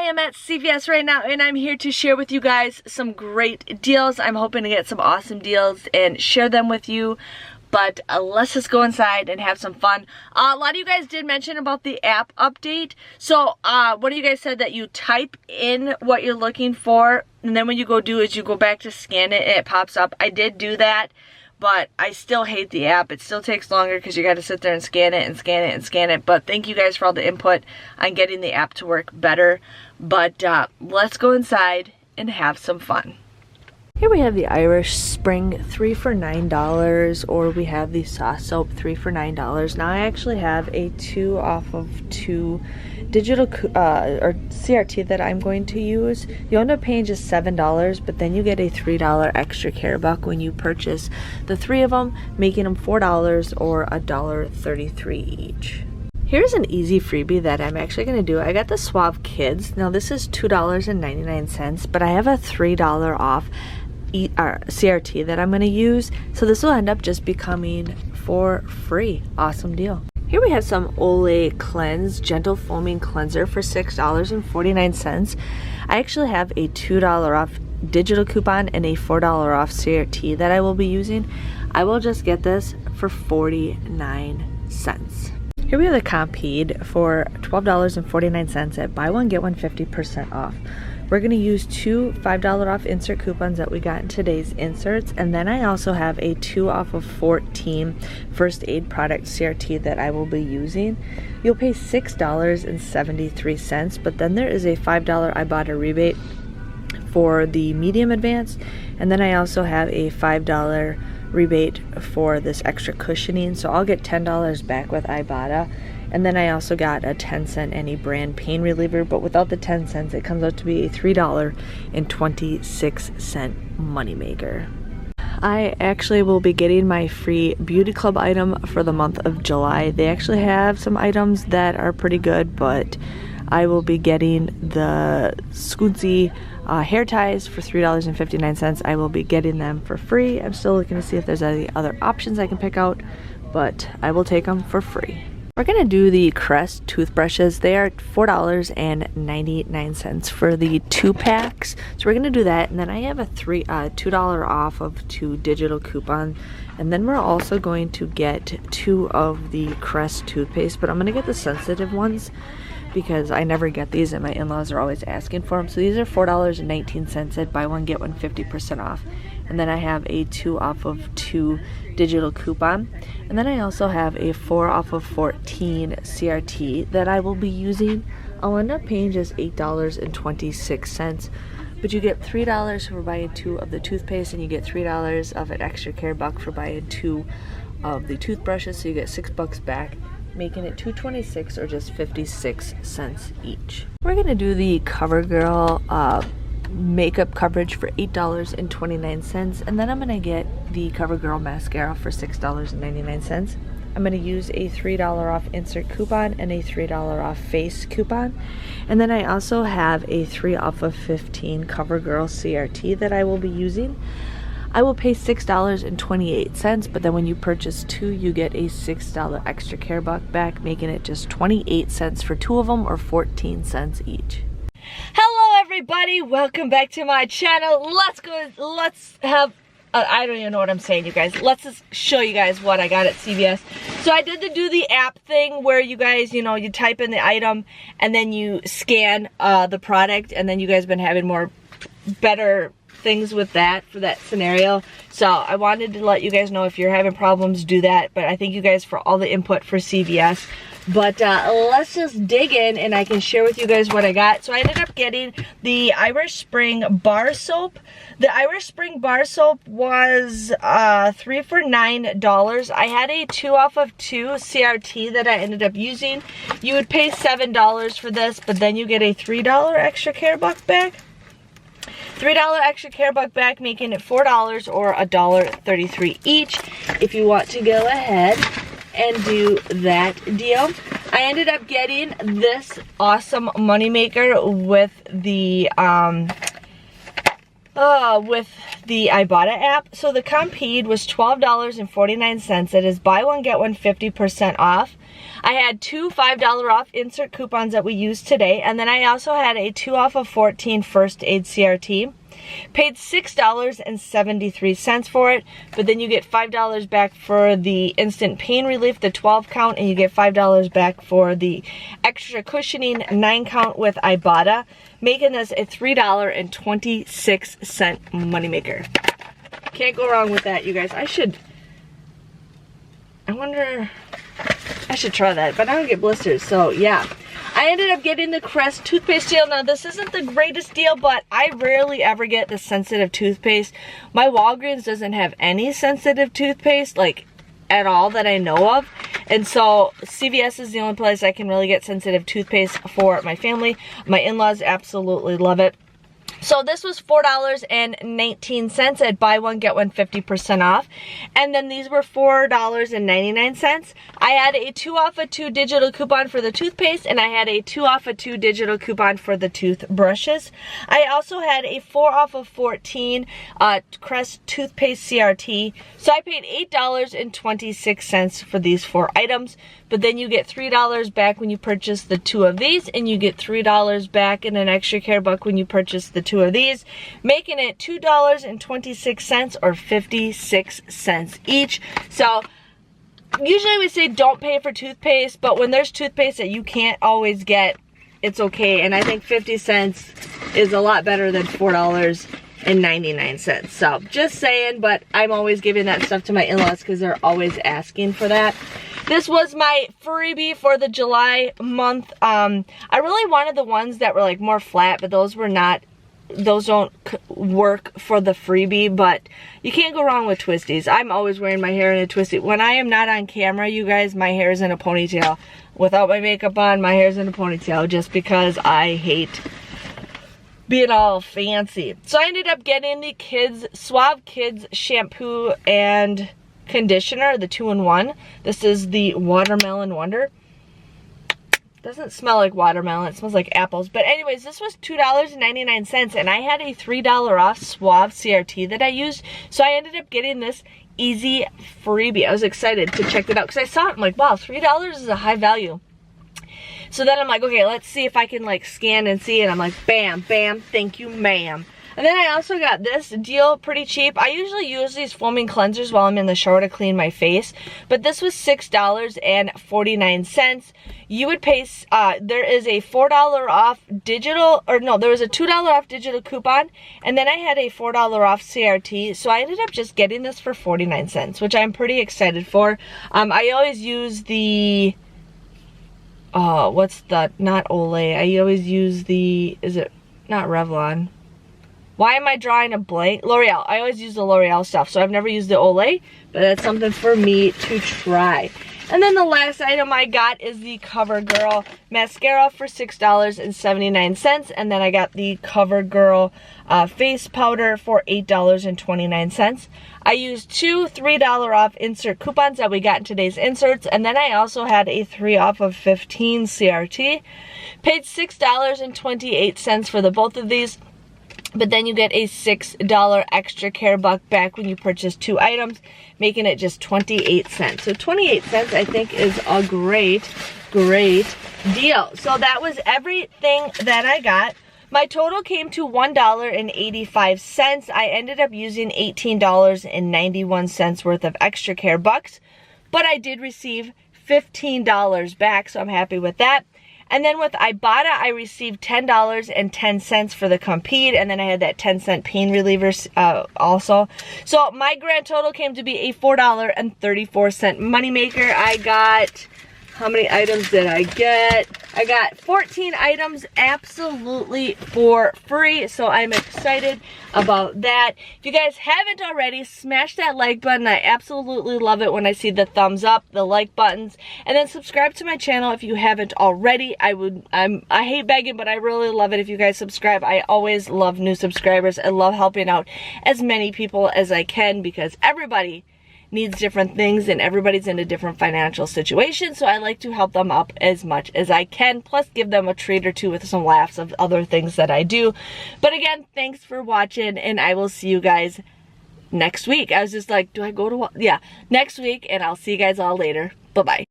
am at CVS right now and I'm here to share with you guys some great deals. I'm hoping to get some awesome deals and share them with you. But let's just go inside and have some fun. A lot of you guys did mention about the app update. So one of you guys said that you type in what you're looking for, and then when you go do is you go back to scan it and it pops up. I did do that, but I still hate the app. It still takes longer because you got to sit there and scan it and scan it and scan it. But thank you guys for all the input on getting the app to work better. But let's go inside and have some fun. Here we have the Irish Spring 3 for $9, or we have the Sauce Soap 3 for $9. Now I actually have a 2 off of 2 digital or CRT that I'm going to use. You end up paying just $7, but then you get a $3 extra care buck when you purchase the 3 of them, making them $4 or $1.33 each. Here's an easy freebie that I'm actually going to do. I got the Suave Kids. Now this is $2.99, but I have a $3 off CRT that I'm going to use, so this will end up just becoming for free. Awesome deal. Here we have some Olay Cleanse Gentle Foaming Cleanser for $6.49. I actually have a $2 off digital coupon and a $4 off CRT that I will be using. I will just get this for 49 cents. Here we have the Compeed for $12.49 at buy one get one 50% off. We're going to use 2 $5 off insert coupons that we got in today's inserts, and then I also have a 2 off of 14 first aid product CRT that I will be using. You'll pay $6.73, but then there is a $5 Ibotta rebate for the medium advanced, and then I also have a $5 rebate for this extra cushioning, so I'll get $10 back with Ibotta. And then I also got a 10-cent any brand pain reliever, but without the 10 cents it comes out to be a $3.26 moneymaker. I actually will be getting my free beauty club item for the month of July. They actually have some items that are pretty good, but I will be getting the Scoonsy hair ties for $3.59. I will be getting them for free. I'm still looking to see if there's any other options I can pick out, but I will take them for free. We're going to do the Crest toothbrushes. They are $4.99 for the 2 packs. So we're going to do that, and then I have a $2 off of 2 digital coupon. And then we're also going to get 2 of the Crest toothpaste, but I'm going to get the sensitive ones because I never get these and my in-laws are always asking for them. So these are $4.19 at buy one get one 50% off. And then I have a 2 off of 2 digital coupon. And then I also have a 4 off of 14 CRT that I will be using. I'll end up paying just $8.26. But you get $3 for buying 2 of the toothpaste, and you get $3 of an extra care buck for buying 2 of the toothbrushes. So you get $6 back, making it $2.26 or just 56 cents each. We're going to do the Covergirl makeup coverage for $8.29, and then I'm going to get the Covergirl Mascara for $6.99. I'm going to use a $3 off insert coupon and a $3 off face coupon, and then I also have a 3 off of 15 Covergirl CRT that I will be using. I will pay $6.28, but then when you purchase 2, you get a $6 extra care buck back, making it just 28 cents for 2 of them or 14 cents each. Hello everybody, welcome back to my channel. Let's have I don't even know what I'm saying, you guys. Let's just show you guys what I got at CVS. So I did do the app thing where you guys, you know, you type in the item and then you scan the product, and then you guys been having better things with that for that scenario. So I wanted to let you guys know if you're having problems, do that. But I thank you guys for all the input for CVS. But let's just dig in and I can share with you guys what I got. So I ended up getting the Irish Spring bar soap. The Irish Spring bar soap was 3 for $9. I had a 2 off of 2 CRT that I ended up using. You would pay $7 for this, but then you get a $3 extra care buck back. $3 extra care buck back, making it $4 or $1.33 each if you want to go ahead and do that deal. I ended up getting this awesome moneymaker with the Ibotta app. So the Compeed was $12.49. It is buy one get one 50% off. I had 2 $5 off insert coupons that we used today, and then I also had a 2 off of 14 First Aid CRT. Paid $6.73 for it, but then you get $5 back for the instant pain relief, the 12 count, and you get $5 back for the extra cushioning 9 count with Ibotta, making this a $3.26 moneymaker. Can't go wrong with that, you guys. I should try that, but I don't get blisters, so yeah. I ended up getting the Crest Toothpaste deal. Now, this isn't the greatest deal, but I rarely ever get the sensitive toothpaste. My Walgreens doesn't have any sensitive toothpaste, like, at all that I know of. And so, CVS is the only place I can really get sensitive toothpaste for my family. My in-laws absolutely love it. So this was $4.19 at buy one, get one 50% off. And then these were $4.99. I had a 2 off of 2 digital coupon for the toothpaste, and I had a 2 off of 2 digital coupon for the toothbrushes. I also had a 4 off of 14 Crest Toothpaste CRT. So I paid $8.26 for these 4 items. But then you get $3 back when you purchase the 2 of these, and you get $3 back in an extra care buck when you purchase the 2 of these, making it $2.26 or 56 cents each. So usually we say don't pay for toothpaste, but when there's toothpaste that you can't always get, it's okay. And I think 50 cents is a lot better than $4.99. So just saying, but I'm always giving that stuff to my in-laws because they're always asking for that. This was my freebie for the July month. I really wanted the ones that were like more flat, but those were not, those don't work for the freebie, but you can't go wrong with twisties. I'm always wearing my hair in a twisty. When I am not on camera, you guys, my hair is in a ponytail. Without my makeup on, my hair's in a ponytail just because I hate being all fancy. So I ended up getting the Suave Kids shampoo and conditioner, the 2-in-1. This is the Watermelon Wonder. Doesn't smell like watermelon, it smells like apples. But anyways, this was $2.99, and I had a $3 off Suave CRT that I used. So I ended up getting this easy freebie. I was excited to check it out because I saw it. I'm like, wow, $3 is a high value. So then I'm like, okay, let's see if I can like scan and see it. I'm like, bam, bam, thank you, ma'am. And then I also got this deal pretty cheap. I usually use these foaming cleansers while I'm in the shower to clean my face, but this was $6.49. You would pay, there is a $4 off digital, or no, there was a $2 off digital coupon, and then I had a $4 off CRT, so I ended up just getting this for 49 cents, which I'm pretty excited for. I always use the, what's the, not Olay, I always use the, is it, not Revlon. Why am I drawing a blank? L'Oreal. I always use the L'Oreal stuff, so I've never used the Olay, but that's something for me to try. And then the last item I got is the Covergirl Mascara for $6.79, and then I got the Covergirl face powder for $8.29. I used 2 $3 off insert coupons that we got in today's inserts, and then I also had a 3 off of 15 CRT. Paid $6.28 for the both of these. But then you get a $6 extra care buck back when you purchase 2 items, making it just 28 cents. So 28 cents I think is a great, great deal. So that was everything that I got. My total came to $1.85. I ended up using $18.91 worth of extra care bucks, but I did receive $15 back, so I'm happy with that. And then with Ibotta, I received $10.10 for the Compeed, and then I had that 10-cent pain reliever also. So my grand total came to be a $4.34 moneymaker. I got, how many items did I get? I got 14 items absolutely for free, so I'm excited about that. If you guys haven't already, smash that like button. I absolutely love it when I see the thumbs up, the like buttons, and then subscribe to my channel if you haven't already. I hate begging, but I really love it if you guys subscribe. I always love new subscribers. I love helping out as many people as I can because everybody needs different things and everybody's in a different financial situation, so I like to help them up as much as I can, plus give them a treat or two with some laughs of other things that I do. But again, thanks for watching, and I will see you guys next week. I was just like, do I go to, yeah, next week, and I'll see you guys all later. Bye-bye.